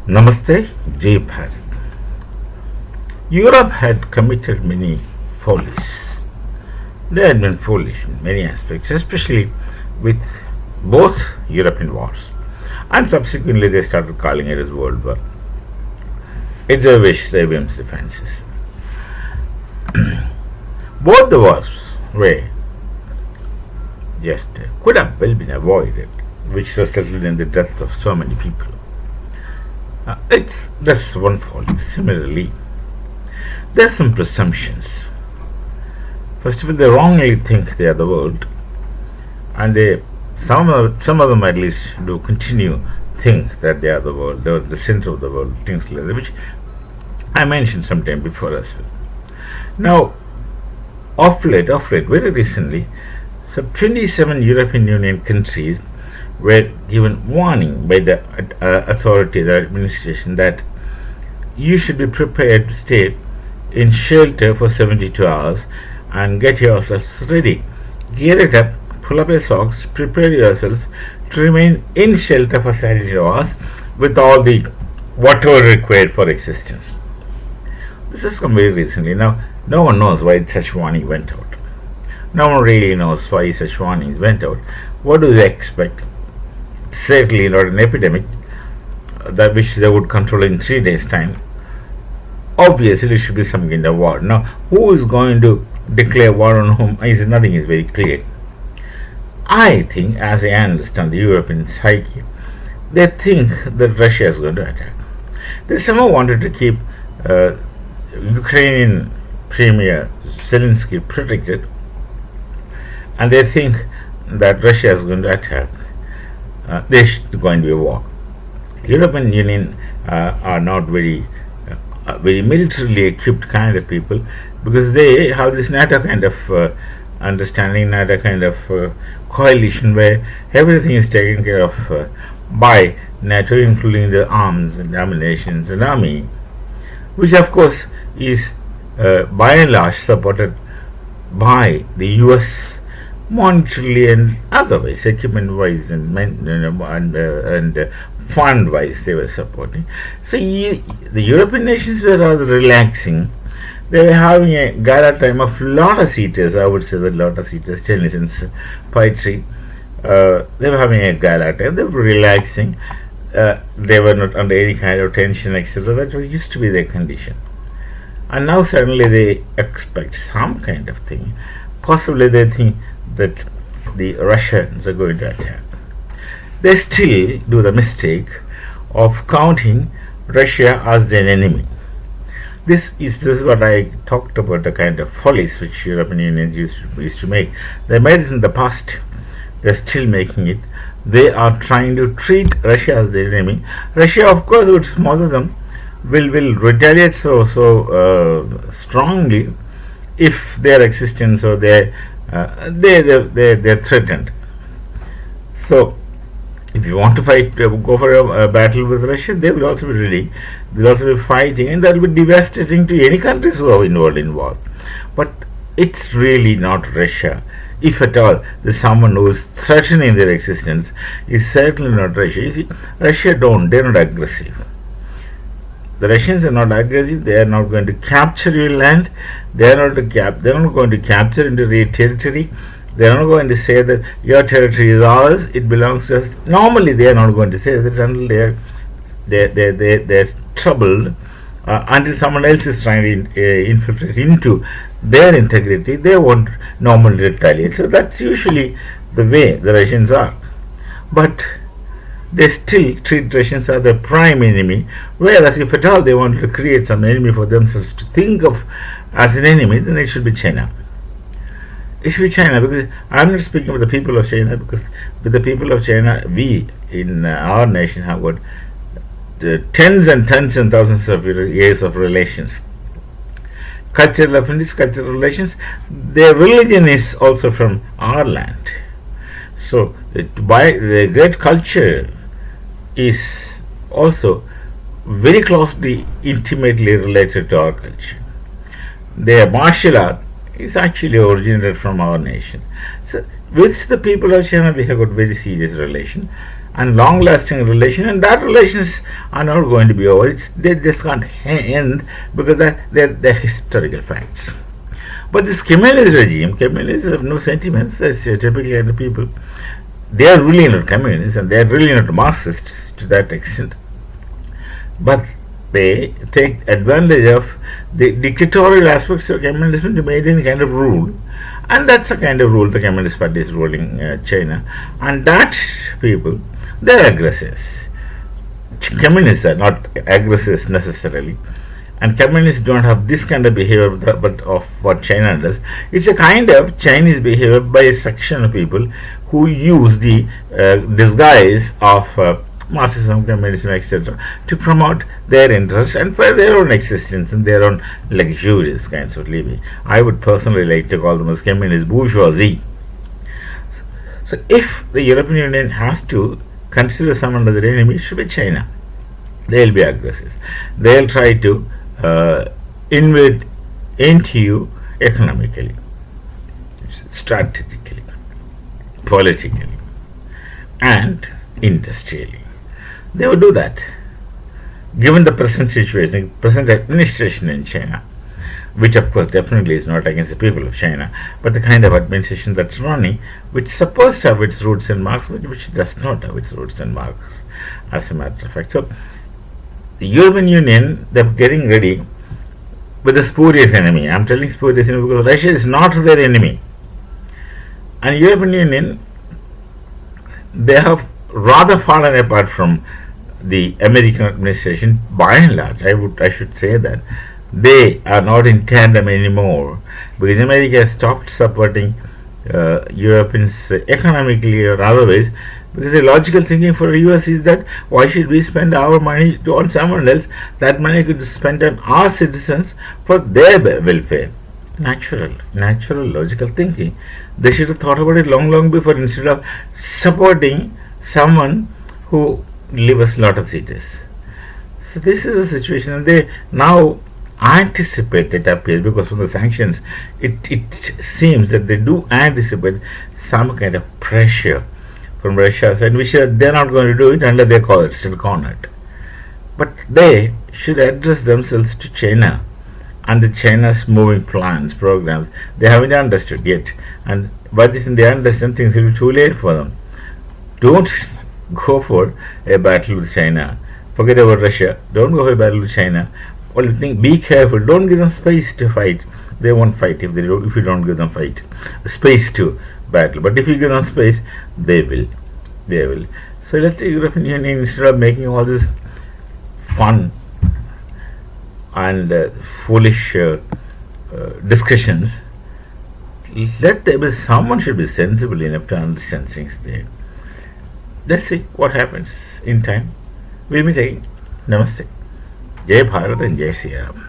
Namaste, Jay Bharat. Europe had committed many follies. They had been foolish in many aspects, especially with both European wars. And subsequently, they started calling it as World War. It's a wish, Abrams defenses. Both the wars were just could have well been avoided, which resulted in the death of so many people. That's one folly. Similarly, there are some presumptions. First of all, they wrongly think they are the world, and some of them at least do continue think that they are the world, they are the center of the world, things like that, which I mentioned sometime before as well. Now, of late, very recently, some 27 European Union countries were given warning by the authority, the administration, that you should be prepared to stay in shelter for 72 hours and get yourselves ready. Gear it up, pull up your socks, prepare yourselves to remain in shelter for 72 hours with all the whatever required for existence. This has come very recently. Now, no one knows why such warning went out. No one really knows why such warnings went out. What do they expect? Certainly not an epidemic that which they would control in 3 days' time. Obviously, it should be some kind of war. Now, who is going to declare war on whom? Nothing is very clear. I think, as I understand the European psyche, they think that Russia is going to attack. They somehow wanted to keep Ukrainian Premier Zelensky protected, and they think that Russia is going to attack. There's going to be a war. European Union are not very militarily equipped kind of people, because they have this NATO kind of understanding, NATO kind of coalition where everything is taken care of by NATO, including the arms and ammunition and army, which of course is by and large supported by the US monetarily and otherwise, equipment-wise and fund-wise, they were supporting. So the European nations were rather relaxing. They were having a gala time of lotus eaters. I would say that lotus eaters, Tennyson's poetry. They were having a gala time. They were relaxing. They were not under any kind of tension, etc. That used to be their condition. And now suddenly they expect some kind of thing. Possibly they think that the Russians are going to attack. They still do the mistake of counting Russia as an enemy. This is what I talked about, the kind of follies which European Union used to make. They made it in the past. They're still making it. They are trying to treat Russia as the enemy. Russia, of course, would smother them, will retaliate so strongly if their existence or they're threatened. So, if you want to fight, go for a battle with Russia, they will also be ready. They will also be fighting, and that will be devastating to any countries who are involved in war. But it's really not Russia. If at all, there's someone who is threatening their existence, is certainly not Russia. You see, Russia they're not aggressive. The Russians are not aggressive. They are not going to capture your land. They are not going to capture into their territory. They are not going to say that your territory is ours. It belongs to us. Normally, they are not going to say that until they're troubled, until someone else is trying to infiltrate into their integrity. They won't normally retaliate. So that's usually the way the Russians are. But they still treat Russians as the prime enemy, whereas if at all they want to create some enemy for themselves to think of as an enemy, then it should be China. It should be China, because I'm not speaking of the people of China, because with the people of China, we in our nation have got tens and thousands of years of relations. Cultural affinities, cultural relations. Their religion is also from our land. So, by the great culture is also very closely, intimately related to our culture. Their martial art is actually originated from our nation. So, with the people of China, we have got very serious relation, and long-lasting relation, and that relations are not going to be over. They just can't end because they're historical facts. But this Kemalist regime, Kemalists have no sentiments as typically kind of people. They are really not communists and they are really not Marxists to that extent. But they take advantage of the dictatorial aspects of Kemalism to maintain a kind of rule. And that's the kind of rule the Communist Party is ruling China. And that people, they're aggressors. Communists are not aggressors necessarily. And communists don't have this kind of behavior but of what China does. It's a kind of Chinese behavior by a section of people who use the disguise of Marxism, communism, etc., to promote their interests and for their own existence and their own luxurious kinds of living. I would personally like to call them as communist bourgeoisie. So, if the European Union has to consider someone as their enemy, it should be China. They'll be aggressive. They'll try to invade into you economically, strategically, politically, and industrially. They would do that. Given the present situation, present administration in China, which of course definitely is not against the people of China, but the kind of administration that's running, which is supposed to have its roots in Marx, which does not have its roots in Marx, as a matter of fact. So, the European Union, they're getting ready with a spurious enemy. I'm telling spurious enemy because Russia is not their enemy. And European Union, they have rather fallen apart from the American administration by and large. I should say that they are not in tandem anymore because America has stopped supporting Europeans economically or otherwise. Because the logical thinking for the US is that why should we spend our money on someone else? That money could be spent on our citizens for their welfare. Natural, logical thinking. They should have thought about it long before instead of supporting someone who leaves a lot of cities. So this is the situation, and they now anticipate, it appears, because from the sanctions, it seems that they do anticipate some kind of pressure from Russia side, which they're not going to do it unless they're still cornered. But they should address themselves to China and the China's moving plans, programs. They haven't understood yet, and by this they understand things will be too late for them. Don't go for a battle with China. Forget about Russia. Don't go for a battle with China. Only thing, be careful. Don't give them space to fight. They won't fight if you don't give them space to battle. But if you give them space, they will. So let's say European Union, instead of making all this fun and foolish discussions, someone should be sensible enough to understand things there. Let's see what happens in time. We'll meet again. Namaste. Jai Bharat and Jai Sri Ram.